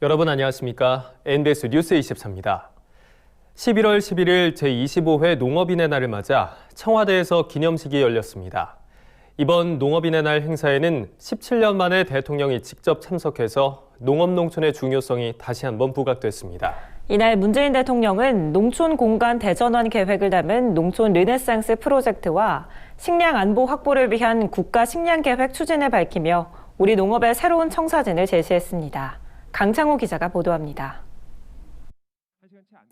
여러분 안녕하십니까? NBS 뉴스 24입니다. 11월 11일 제25회 농업인의 날을 맞아 청와대에서 기념식이 열렸습니다. 이번 농업인의 날 행사에는 17년 만에 대통령이 직접 참석해서 농업농촌의 중요성이 다시 한번 부각됐습니다. 이날 문재인 대통령은 농촌 공간 대전환 계획을 담은 농촌 르네상스 프로젝트와 식량 안보 확보를 위한 국가 식량 계획 추진을 밝히며 우리 농업의 새로운 청사진을 제시했습니다. 강창호 기자가 보도합니다.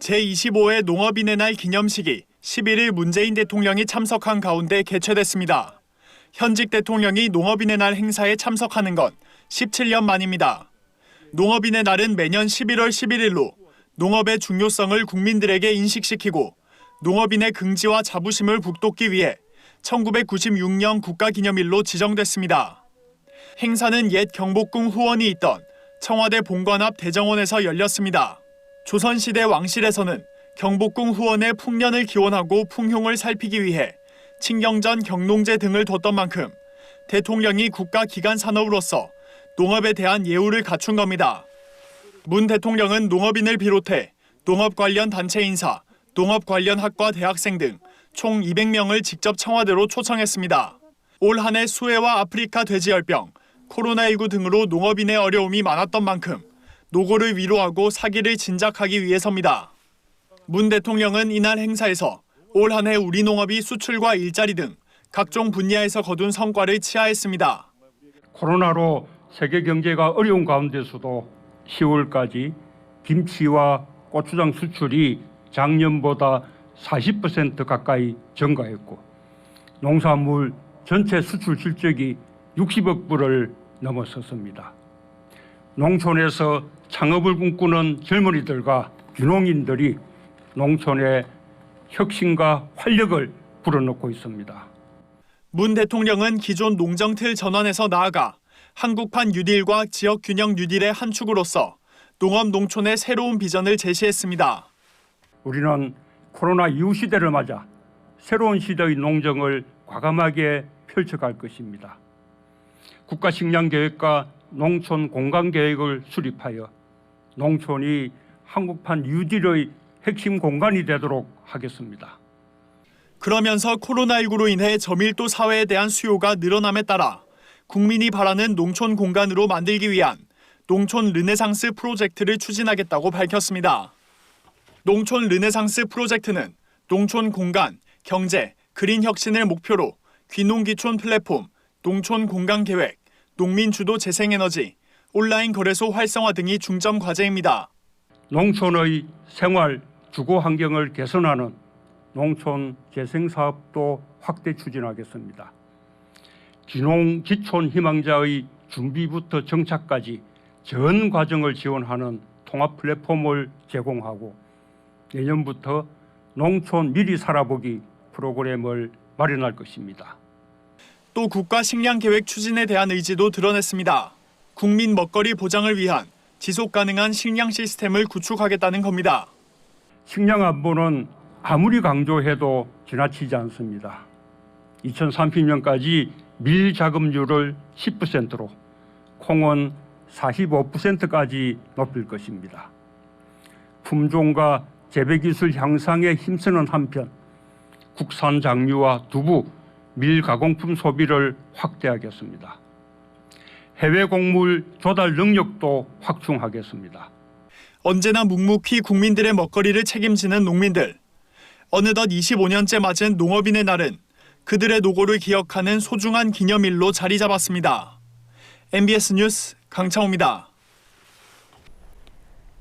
제25회 농업인의 날 기념식이 11일 문재인 대통령이 참석한 가운데 개최됐습니다. 현직 대통령이 농업인의 날 행사에 참석하는 건 17년 만입니다. 농업인의 날은 매년 11월 11일로 농업의 중요성을 국민들에게 인식시키고 농업인의 긍지와 자부심을 북돋기 위해 1996년 국가기념일로 지정됐습니다. 행사는 옛 경복궁 후원이 있던 청와대 본관 앞 대정원에서 열렸습니다. 조선시대 왕실에서는 경복궁 후원의 풍년을 기원하고 풍흉을 살피기 위해 친경전 경농제 등을 뒀던 만큼 대통령이 국가기관 산업으로서 농업에 대한 예우를 갖춘 겁니다. 문 대통령은 농업인을 비롯해 농업 관련 단체 인사, 농업 관련 학과 대학생 등 총 200명을 직접 청와대로 초청했습니다. 올 한 해 수해와 아프리카 돼지열병, 코로나19 등으로 농업인의 어려움이 많았던 만큼 노고를 위로하고 사기를 진작하기 위해서입니다. 문 대통령은 이날 행사에서 올 한 해 우리 농업이 수출과 일자리 등 각종 분야에서 거둔 성과를 치하했습니다. 코로나로 세계 경제가 어려운 가운데서도 10월까지 김치와 고추장 수출이 작년보다 40% 가까이 증가했고 농산물 전체 수출 실적이 60억 불을 넘어섰습니다. 농촌에서 창업을 꿈꾸는 젊은이들과 귀농인들이 농촌의 혁신과 활력을 불어넣고 있습니다. 문 대통령은 기존 농정틀 전환에서 나아가 한국판 뉴딜과 지역균형 뉴딜의 한 축으로서 농업 농촌의 새로운 비전을 제시했습니다. 우리는 코로나 이후 시대를 맞아 새로운 시대의 농정을 과감하게 펼쳐갈 것입니다. 국가식량계획과 농촌 공간계획을 수립하여 농촌이 한국판 뉴딜의 핵심 공간이 되도록 하겠습니다. 그러면서 코로나19로 인해 저밀도 사회에 대한 수요가 늘어남에 따라 국민이 바라는 농촌 공간으로 만들기 위한 농촌 르네상스 프로젝트를 추진하겠다고 밝혔습니다. 농촌 르네상스 프로젝트는 농촌 공간, 경제, 그린 혁신을 목표로 귀농귀촌 플랫폼, 농촌 공간 계획, 농민 주도 재생에너지, 온라인 거래소 활성화 등이 중점 과제입니다. 농촌의 생활, 주거 환경을 개선하는 농촌 재생 사업도 확대 추진하겠습니다. 귀농 귀촌 희망자의 준비부터 정착까지 전 과정을 지원하는 통합 플랫폼을 제공하고 내년부터 농촌 미리 살아보기 프로그램을 마련할 것입니다. 또 국가 식량 계획 추진에 대한 의지도 드러냈습니다. 국민 먹거리 보장을 위한 지속 가능한 식량 시스템을 구축하겠다는 겁니다. 식량 안보는 아무리 강조해도 지나치지 않습니다. 2030년까지 밀 자급률을 10%로 콩은 45%까지 높일 것입니다. 품종과 재배기술 향상에 힘쓰는 한편 국산 장류와 두부, 밀 가공품 소비를 확대하겠습니다. 해외 곡물 조달 능력도 확충하겠습니다. 언제나 묵묵히 국민들의 먹거리를 책임지는 농민들. 어느덧 25년째 맞은 농업인의 날은 그들의 노고를 기억하는 소중한 기념일로 자리 잡았습니다. MBS 뉴스 강창호입니다.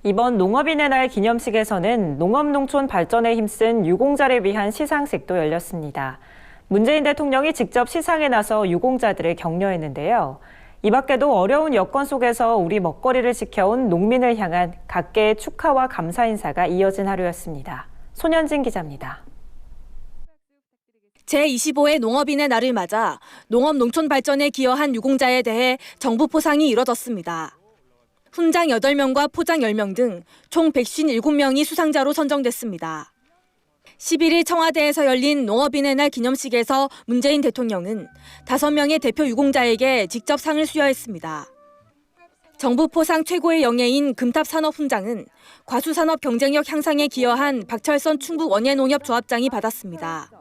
이번 농업인의 날 기념식에서는 농업농촌 발전에 힘쓴 유공자를 위한 시상식도 열렸습니다. 문재인 대통령이 직접 시상에 나서 유공자들을 격려했는데요. 이 밖에도 어려운 여건 속에서 우리 먹거리를 지켜온 농민을 향한 각계의 축하와 감사 인사가 이어진 하루였습니다. 손현진 기자입니다. 제25회 농업인의 날을 맞아 농업 농촌 발전에 기여한 유공자에 대해 정부 포상이 이뤄졌습니다. 훈장 8명과 포장 10명 등 총 157명이 수상자로 선정됐습니다. 11일 청와대에서 열린 농업인의 날 기념식에서 문재인 대통령은 5명의 대표 유공자에게 직접 상을 수여했습니다. 정부 포상 최고의 영예인 금탑산업훈장은 과수산업 경쟁력 향상에 기여한 박철선 충북 원예농협조합장이 받았습니다.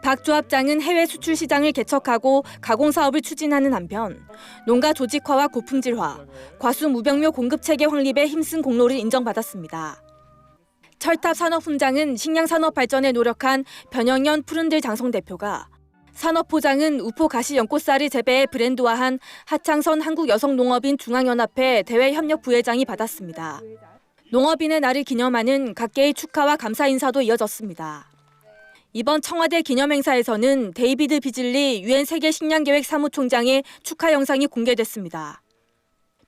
박 조합장은 해외 수출 시장을 개척하고 가공사업을 추진하는 한편 농가 조직화와 고품질화, 과수 무병묘 공급체계 확립에 힘쓴 공로를 인정받았습니다. 철탑산업훈장은 식량산업 발전에 노력한 변영현 푸른들 장성 대표가, 산업포장은 우포 가시 연꽃쌀을 재배해 브랜드화한 하창선 한국여성농업인 중앙연합회 대외협력 부회장이 받았습니다. 농업인의 날을 기념하는 각계의 축하와 감사 인사도 이어졌습니다. 이번 청와대 기념행사에서는 데이비드 비즐리 유엔 세계식량계획 사무총장의 축하 영상이 공개됐습니다.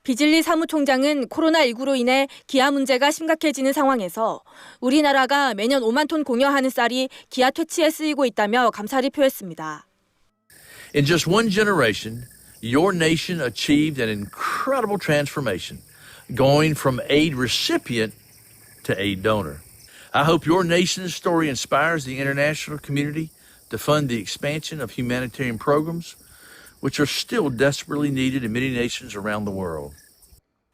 비즐리 사무총장은 코로나19로 인해 기아 문제가 심각해지는 상황에서 우리나라가 매년 5만 톤 공여하는 쌀이 기아 퇴치에 쓰이고 있다며 감사를 표했습니다. In just one generation, your nation achieved an incredible transformation, going from aid recipient to aid donor. I hope your nation's story inspires the international community to fund the expansion of humanitarian programs, which are still desperately needed in many nations around the world.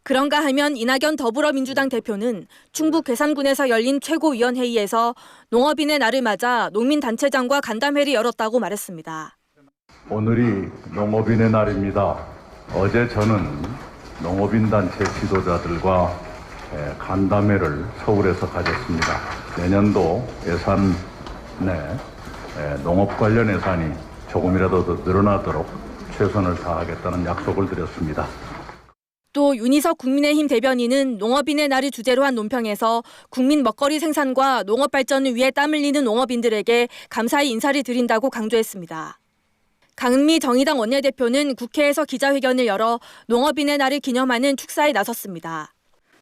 그런가 하면 이낙연 더불어민주당 대표는 충북 괴산군에서 열린 최고위원회의에서 농업인의 날을 맞아 농민단체장과 간담회를 열었다고 말했습니다. 오늘이 농업인의 날입니다. 어제 저는 농업인단체 지도자들과 간담회를 서울에서 가졌습니다. 내년도 예산 내 농업 관련 예산이 조금이라도 더 늘어나도록 최선을 다하겠다는 약속을 드렸습니다. 또 윤희석 국민의힘 대변인은 농업인의 날을 주제로 한 논평에서 국민 먹거리 생산과 농업 발전을 위해 땀 흘리는 농업인들에게 감사의 인사를 드린다고 강조했습니다. 강은미 정의당 원내대표는 국회에서 기자회견을 열어 농업인의 날을 기념하는 축사에 나섰습니다.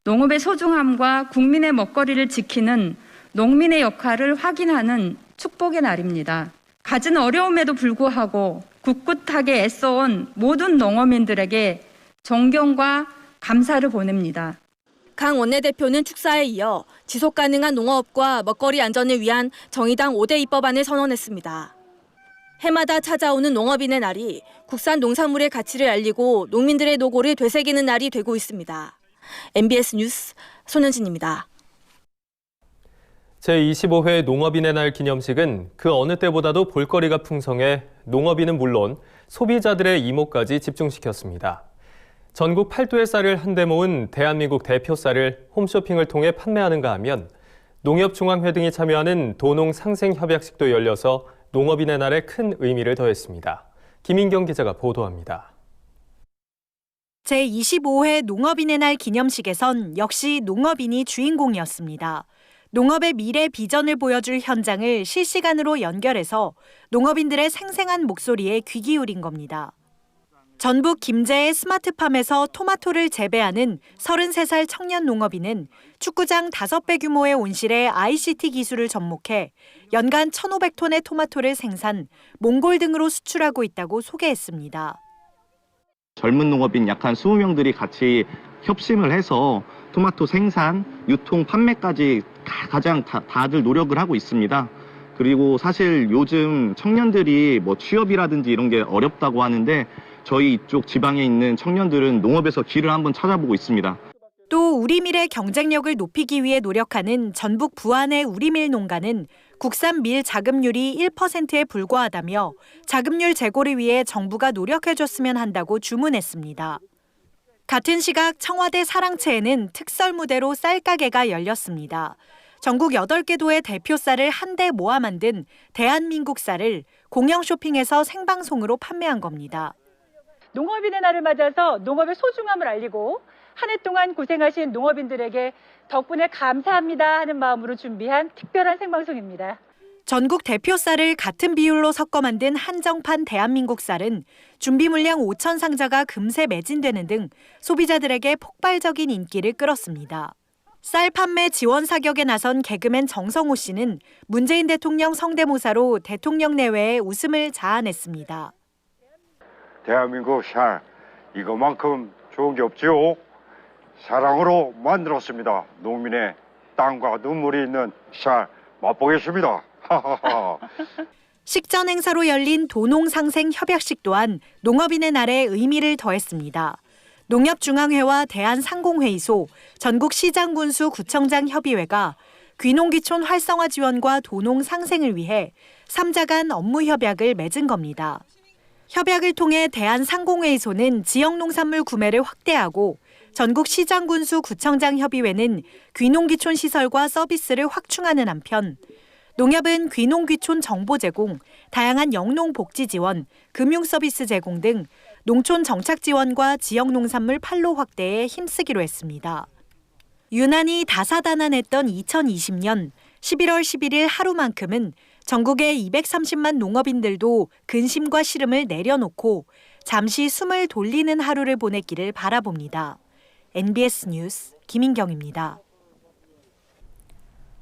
농업의 소중함과 국민의 먹거리를 지키는 농민의 역할을 확인하는 축복의 날입니다. 갖은 어려움에도 불구하고 굳굳하게 애써온 모든 농어민들에게 존경과 감사를 보냅니다. 강 원내대표는 축사에 이어 지속가능한 농업과 먹거리 안전을 위한 정의당 5대 입법안을 선언했습니다. 해마다 찾아오는 농업인의 날이 국산 농산물의 가치를 알리고 농민들의 노고를 되새기는 날이 되고 있습니다. MBS 뉴스 손현진입니다. 제25회 농업인의 날 기념식은 그 어느 때보다도 볼거리가 풍성해 농업인은 물론 소비자들의 이목까지 집중시켰습니다. 전국 8도의 쌀을 한데 모은 대한민국 대표 쌀을 홈쇼핑을 통해 판매하는가 하면 농협중앙회 등이 참여하는 도농상생협약식도 열려서 농업인의 날에 큰 의미를 더했습니다. 김인경 기자가 보도합니다. 제25회 농업인의 날 기념식에선 역시 농업인이 주인공이었습니다. 농업의 미래 비전을 보여줄 현장을 실시간으로 연결해서 농업인들의 생생한 목소리에 귀 기울인 겁니다. 전북 김제의 스마트팜에서 토마토를 재배하는 33살 청년 농업인은 축구장 5배 규모의 온실에 ICT 기술을 접목해 연간 1,500톤의 토마토를 생산, 몽골 등으로 수출하고 있다고 소개했습니다. 젊은 농업인 약 한 20명들이 같이 협심을 해서 토마토 생산, 유통, 판매까지 다들 노력을 하고 있습니다. 그리고 사실 요즘 청년들이 취업이라든지 이런 게 어렵다고 하는데 저희 이쪽 지방에 있는 청년들은 농업에서 길을 한번 찾아보고 있습니다. 또 우리밀의 경쟁력을 높이기 위해 노력하는 전북 부안의 우리밀 농가는 국산 밀 자급률이 1%에 불과하다며 자급률 제고를 위해 정부가 노력해줬으면 한다고 주문했습니다. 같은 시각 청와대 사랑채에는 특설 무대로 쌀가게가 열렸습니다. 전국 8개 도의 대표 쌀을 한데 모아 만든 대한민국 쌀을 공영 쇼핑에서 생방송으로 판매한 겁니다. 농업인의 날을 맞아서 농업의 소중함을 알리고 한 해 동안 고생하신 농업인들에게 덕분에 감사합니다 하는 마음으로 준비한 특별한 생방송입니다. 전국 대표 쌀을 같은 비율로 섞어 만든 한정판 대한민국 쌀은 준비 물량 5천 상자가 금세 매진되는 등 소비자들에게 폭발적인 인기를 끌었습니다. 쌀 판매 지원 사격에 나선 개그맨 정성호 씨는 문재인 대통령 성대모사로 대통령 내외에 웃음을 자아냈습니다. 대한민국 쌀, 이거만큼 좋은 게 없지요. 사랑으로 만들었습니다. 농민의 땀과 눈물이 있는 쌀 맛보겠습니다. 식전 행사로 열린 도농상생협약식 또한 농업인의 날에 의미를 더했습니다. 농협중앙회와 대한상공회의소, 전국시장군수구청장 협의회가 귀농귀촌 활성화 지원과 도농 상생을 위해 3자 간 업무 협약을 맺은 겁니다. 협약을 통해 대한상공회의소는 지역농산물 구매를 확대하고 전국시장군수구청장 협의회는 귀농귀촌 시설과 서비스를 확충하는 한편 농협은 귀농귀촌 정보 제공, 다양한 영농 복지 지원, 금융 서비스 제공 등 농촌 정착 지원과 지역 농산물 판로 확대에 힘쓰기로 했습니다. 유난히 다사다난했던 2020년 11월 11일 하루만큼은 전국의 230만 농업인들도 근심과 시름을 내려놓고 잠시 숨을 돌리는 하루를 보냈기를 바라봅니다. NBS 뉴스 김인경입니다.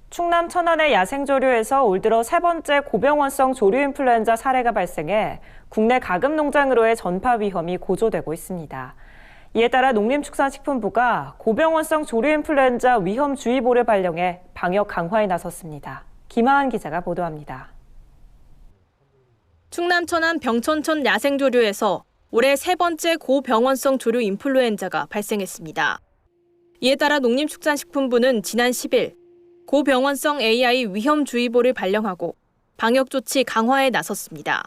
충남 천안의 야생조류에서 올 들어 세 번째 고병원성 조류 인플루엔자 사례가 발생해 국내 가금 농장으로의 전파 위험이 고조되고 있습니다. 이에 따라 농림축산식품부가 고병원성 조류 인플루엔자 위험주의보를 발령해 방역 강화에 나섰습니다. 김하은 기자가 보도합니다. 충남 천안 병천천 야생조류에서 올해 세 번째 고병원성 조류 인플루엔자가 발생했습니다. 이에 따라 농림축산식품부는 지난 10일 고병원성 AI 위험주의보를 발령하고 방역 조치 강화에 나섰습니다.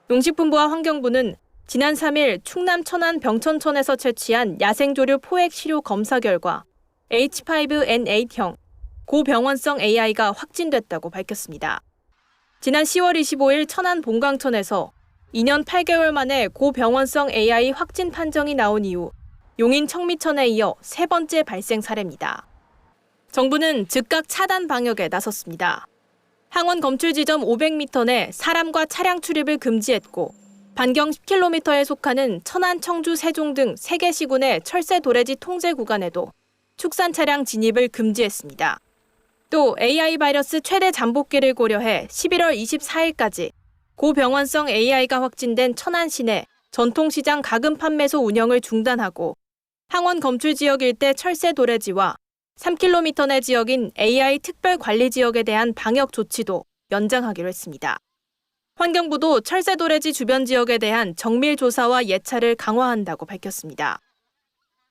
농식품부와 환경부는 지난 3일 충남 천안 병천천에서 채취한 야생조류 포획 시료 검사 결과 H5N8형 고병원성 AI가 확진됐다고 밝혔습니다. 지난 10월 25일 천안 본강천에서 2년 8개월 만에 고병원성 AI 확진 판정이 나온 이후 용인 청미천에 이어 세 번째 발생 사례입니다. 정부는 즉각 차단 방역에 나섰습니다. 항원 검출 지점 500m 내 사람과 차량 출입을 금지했고 반경 10km에 속하는 천안, 청주, 세종 등 3개 시군의 철새 도래지 통제 구간에도 축산 차량 진입을 금지했습니다. 또 AI 바이러스 최대 잠복기를 고려해 11월 24일까지 고병원성 AI가 확진된 천안 시내 전통시장 가금 판매소 운영을 중단하고 항원 검출 지역 일대 철새 도래지와 3km 내 지역인 AI 특별 관리 지역에 대한 방역 조치도 연장하기로 했습니다. 환경부도 철새 도래지 주변 지역에 대한 정밀 조사와 예찰을 강화한다고 밝혔습니다.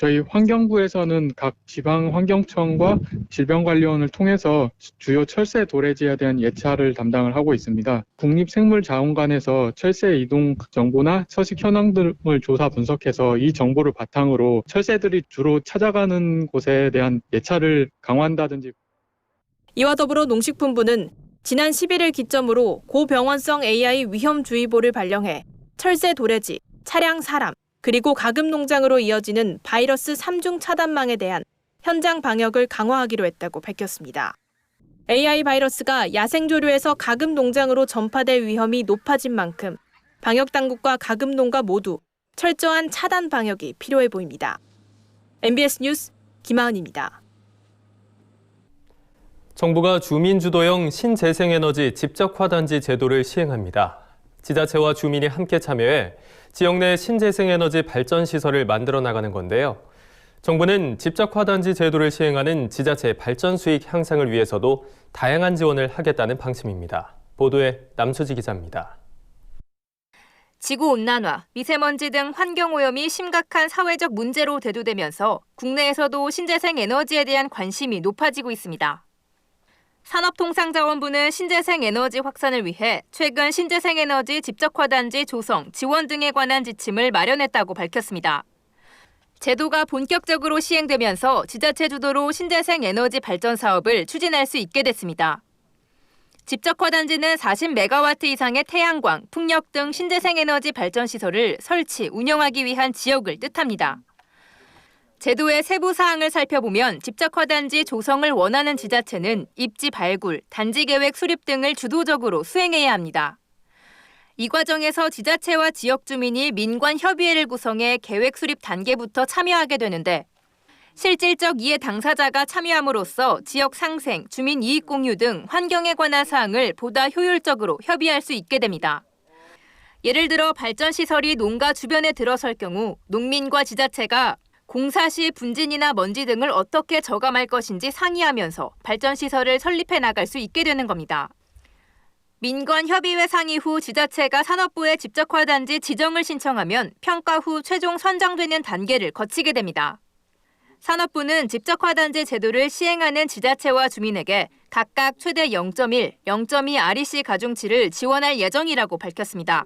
저희 환경부에서는 각 지방환경청과 질병관리원을 통해서 주요 철새 도래지에 대한 예찰을 담당을 하고 있습니다. 국립생물자원관에서 철새 이동 정보나 서식 현황 등을 조사 분석해서 이 정보를 바탕으로 철새들이 주로 찾아가는 곳에 대한 예찰을 강화한다든지. 이와 더불어 농식품부는 지난 11일 기점으로 고병원성 AI 위험주의보를 발령해 철새 도래지, 차량 사람, 그리고 가금 농장으로 이어지는 바이러스 3중 차단망에 대한 현장 방역을 강화하기로 했다고 밝혔습니다. AI 바이러스가 야생조류에서 가금 농장으로 전파될 위험이 높아진 만큼 방역당국과 가금 농가 모두 철저한 차단 방역이 필요해 보입니다. MBS 뉴스 김하은입니다. 정부가 주민주도형 신재생에너지 집적화단지 제도를 시행합니다. 지자체와 주민이 함께 참여해 지역 내 신재생에너지 발전 시설을 만들어 나가는 건데요. 정부는 집적화단지 제도를 시행하는 지자체의 발전 수익 향상을 위해서도 다양한 지원을 하겠다는 방침입니다. 보도에 남수지 기자입니다. 지구온난화, 미세먼지 등 환경오염이 심각한 사회적 문제로 대두되면서 국내에서도 신재생 에너지에 대한 관심이 높아지고 있습니다. 산업통상자원부는 신재생 에너지 확산을 위해 최근 신재생 에너지 집적화단지 조성, 지원 등에 관한 지침을 마련했다고 밝혔습니다. 제도가 본격적으로 시행되면서 지자체 주도로 신재생 에너지 발전 사업을 추진할 수 있게 됐습니다. 집적화단지는 40메가와트 이상의 태양광, 풍력 등 신재생 에너지 발전 시설을 설치, 운영하기 위한 지역을 뜻합니다. 제도의 세부 사항을 살펴보면 집적화단지 조성을 원하는 지자체는 입지 발굴, 단지 계획 수립 등을 주도적으로 수행해야 합니다. 이 과정에서 지자체와 지역 주민이 민관협의회를 구성해 계획 수립 단계부터 참여하게 되는데 실질적 이해 당사자가 참여함으로써 지역 상생, 주민 이익 공유 등 환경에 관한 사항을 보다 효율적으로 협의할 수 있게 됩니다. 예를 들어 발전시설이 농가 주변에 들어설 경우 농민과 지자체가 공사 시 분진이나 먼지 등을 어떻게 저감할 것인지 상의하면서 발전시설을 설립해 나갈 수 있게 되는 겁니다. 민관협의회 상의 후 지자체가 산업부에 집적화단지 지정을 신청하면 평가 후 최종 선정되는 단계를 거치게 됩니다. 산업부는 집적화단지 제도를 시행하는 지자체와 주민에게 각각 최대 0.1, 0.2 REC 가중치를 지원할 예정이라고 밝혔습니다.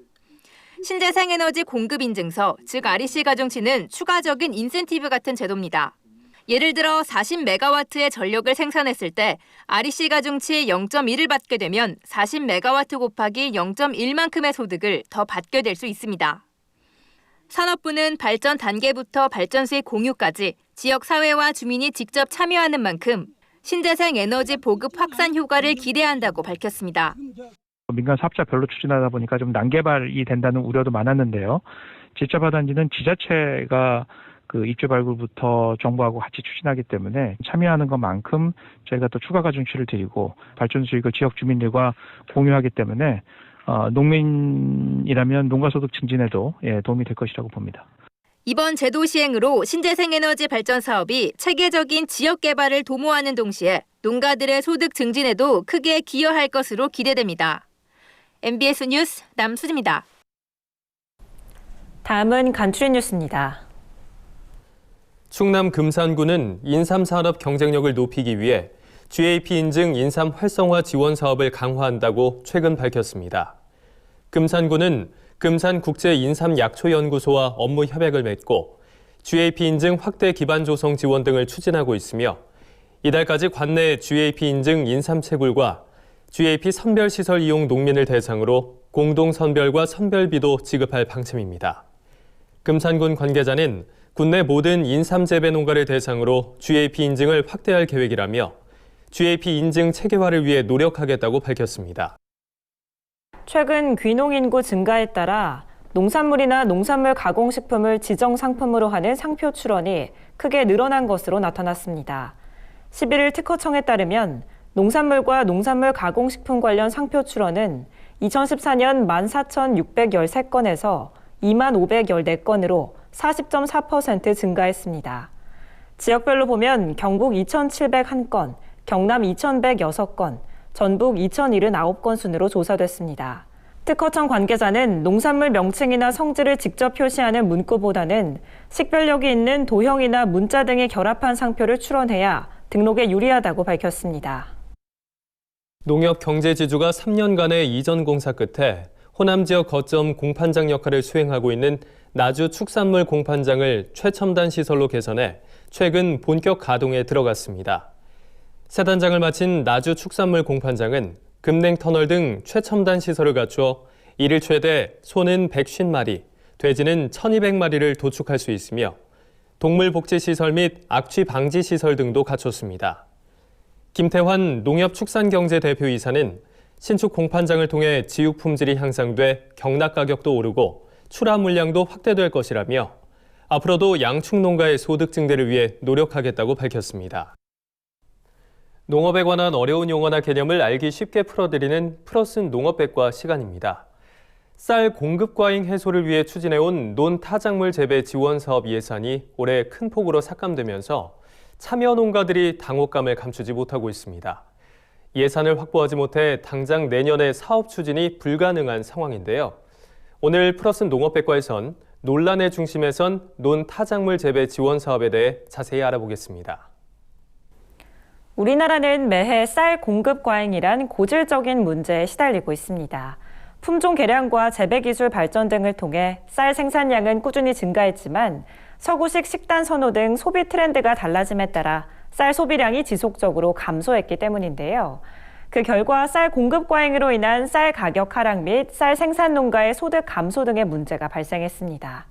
신재생에너지 공급인증서, 즉 REC 가중치는 추가적인 인센티브 같은 제도입니다. 예를 들어 40메가와트의 전력을 생산했을 때 REC 가중치 0.1을 받게 되면 40메가와트 곱하기 0.1만큼의 소득을 더 받게 될 수 있습니다. 산업부는 발전 단계부터 발전 수익 공유까지 지역 사회와 주민이 직접 참여하는 만큼 신재생 에너지 보급 확산 효과를 기대한다고 밝혔습니다. 민간 사업자별로 추진하다 보니까 좀 난개발이 된다는 우려도 많았는데요. 집적화단지는 지자체가 그 입주 발굴부터 정부하고 같이 추진하기 때문에 참여하는 것만큼 저희가 또 추가 가중치를 드리고 발전 수익을 지역 주민들과 공유하기 때문에 농민이라면 농가소득 증진에도 도움이 될 것이라고 봅니다. 이번 제도 시행으로 신재생에너지 발전 사업이 체계적인 지역 개발을 도모하는 동시에 농가들의 소득 증진에도 크게 기여할 것으로 기대됩니다. MBS 뉴스 남수지입니다. 다음은 간추린 뉴스입니다. 충남 금산군은 인삼 산업 경쟁력을 높이기 위해 GAP 인증 인삼 활성화 지원 사업을 강화한다고 최근 밝혔습니다. 금산군은 금산국제인삼약초연구소와 업무 협약을 맺고 GAP 인증 확대 기반 조성 지원 등을 추진하고 있으며 이달까지 관내 GAP 인증 인삼 채굴과 GAP 선별시설 이용 농민을 대상으로 공동 선별과 선별비도 지급할 방침입니다. 금산군 관계자는 군내 모든 인삼 재배 농가를 대상으로 GAP 인증을 확대할 계획이라며 GAP 인증 체계화를 위해 노력하겠다고 밝혔습니다. 최근 귀농 인구 증가에 따라 농산물이나 농산물 가공식품을 지정 상품으로 하는 상표 출원이 크게 늘어난 것으로 나타났습니다. 11일 특허청에 따르면 농산물과 농산물 가공식품 관련 상표 출원은 2014년 14,613건에서 25,514건으로 40.4% 증가했습니다. 지역별로 보면 경북 2,701건, 경남 2,106건, 전북 2,079건 순으로 조사됐습니다. 특허청 관계자는 농산물 명칭이나 성질을 직접 표시하는 문구보다는 식별력이 있는 도형이나 문자 등이 결합한 상표를 출원해야 등록에 유리하다고 밝혔습니다. 농협 경제지주가 3년간의 이전 공사 끝에 호남 지역 거점 공판장 역할을 수행하고 있는 나주 축산물 공판장을 최첨단 시설로 개선해 최근 본격 가동에 들어갔습니다. 새 단장을 마친 나주 축산물 공판장은 금냉 터널 등 최첨단 시설을 갖추어 일일 최대 소는 150마리, 돼지는 1,200마리를 도축할 수 있으며 동물복지시설 및 악취 방지 시설 등도 갖췄습니다. 김태환 농협축산경제대표이사는 신축 공판장을 통해 지육 품질이 향상돼 경락 가격도 오르고 출하 물량도 확대될 것이라며 앞으로도 양축 농가의 소득 증대를 위해 노력하겠다고 밝혔습니다. 농업에 관한 어려운 용어나 개념을 알기 쉽게 풀어드리는 풀어쓴 농업백과 시간입니다. 쌀 공급 과잉 해소를 위해 추진해온 논타작물 재배 지원 사업 예산이 올해 큰 폭으로 삭감되면서 참여 농가들이 당혹감을 감추지 못하고 있습니다. 예산을 확보하지 못해 당장 내년에 사업 추진이 불가능한 상황인데요. 오늘 풀어쓴 농업백과에선 논란의 중심에선 논타작물 재배 지원 사업에 대해 자세히 알아보겠습니다. 우리나라는 매해 쌀 공급 과잉이란 고질적인 문제에 시달리고 있습니다. 품종 개량과 재배 기술 발전 등을 통해 쌀 생산량은 꾸준히 증가했지만 서구식 식단 선호 등 소비 트렌드가 달라짐에 따라 쌀 소비량이 지속적으로 감소했기 때문인데요. 그 결과 쌀 공급 과잉으로 인한 쌀 가격 하락 및 쌀 생산 농가의 소득 감소 등의 문제가 발생했습니다.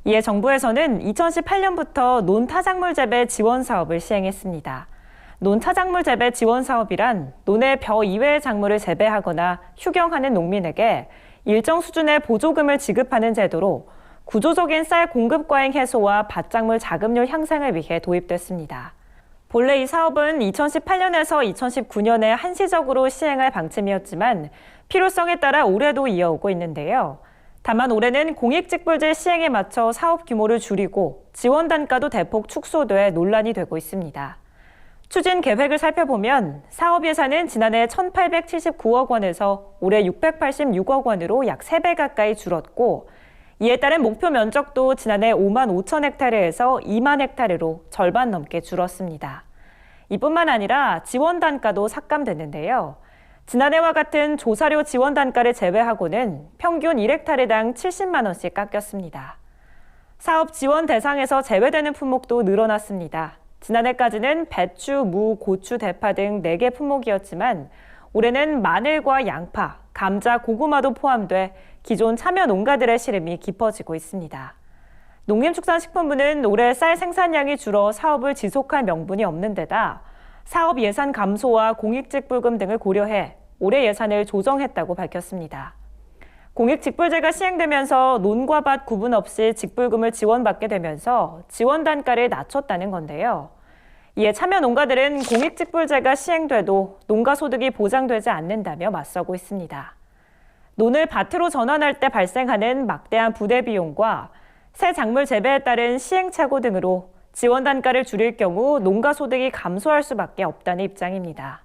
이에 정부에서는 2018년부터 논타작물 재배 지원 사업을 시행했습니다. 논타작물 재배 지원 사업이란 논의 벼 이외의 작물을 재배하거나 휴경하는 농민에게 일정 수준의 보조금을 지급하는 제도로 구조적인 쌀 공급 과잉 해소와 밭작물 자급률 향상을 위해 도입됐습니다. 본래 이 사업은 2018년에서 2019년에 한시적으로 시행할 방침이었지만 필요성에 따라 올해도 이어오고 있는데요. 다만 올해는 공익직불제 시행에 맞춰 사업 규모를 줄이고 지원 단가도 대폭 축소돼 논란이 되고 있습니다. 추진 계획을 살펴보면 사업 예산은 지난해 1,879억 원에서 올해 686억 원으로 약 3배 가까이 줄었고, 이에 따른 목표 면적도 지난해 5만 5천 헥타르에서 2만 헥타르로 절반 넘게 줄었습니다. 이뿐만 아니라 지원 단가도 삭감됐는데요. 지난해와 같은 조사료 지원 단가를 제외하고는 평균 1헥타르당 70만 원씩 깎였습니다. 사업 지원 대상에서 제외되는 품목도 늘어났습니다. 지난해까지는 배추, 무, 고추, 대파 등 4개 품목이었지만 올해는 마늘과 양파, 감자, 고구마도 포함돼 기존 참여 농가들의 시름이 깊어지고 있습니다. 농림축산식품부는 올해 쌀 생산량이 줄어 사업을 지속할 명분이 없는 데다 사업 예산 감소와 공익직불금 등을 고려해 올해 예산을 조정했다고 밝혔습니다. 공익직불제가 시행되면서 논과 밭 구분 없이 직불금을 지원받게 되면서 지원 단가를 낮췄다는 건데요. 이에 참여 농가들은 공익직불제가 시행돼도 농가 소득이 보장되지 않는다며 맞서고 있습니다. 논을 밭으로 전환할 때 발생하는 막대한 부대 비용과 새 작물 재배에 따른 시행착오 등으로 지원 단가를 줄일 경우 농가 소득이 감소할 수밖에 없다는 입장입니다.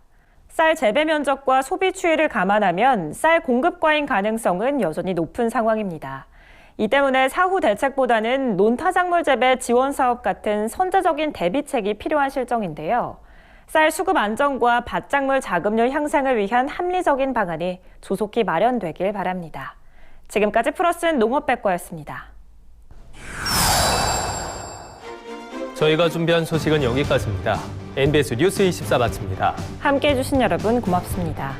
쌀 재배 면적과 소비 추이를 감안하면 쌀 공급 과잉 가능성은 여전히 높은 상황입니다. 이 때문에 사후 대책보다는 논타작물 재배 지원 사업 같은 선제적인 대비책이 필요한 실정인데요. 쌀 수급 안정과 밭작물 자급률 향상을 위한 합리적인 방안이 조속히 마련되길 바랍니다. 지금까지 플러스는 농업백과였습니다. 저희가 준비한 소식은 여기까지입니다. NBS 뉴스 24 마칩니다. 함께해 주신 여러분 고맙습니다.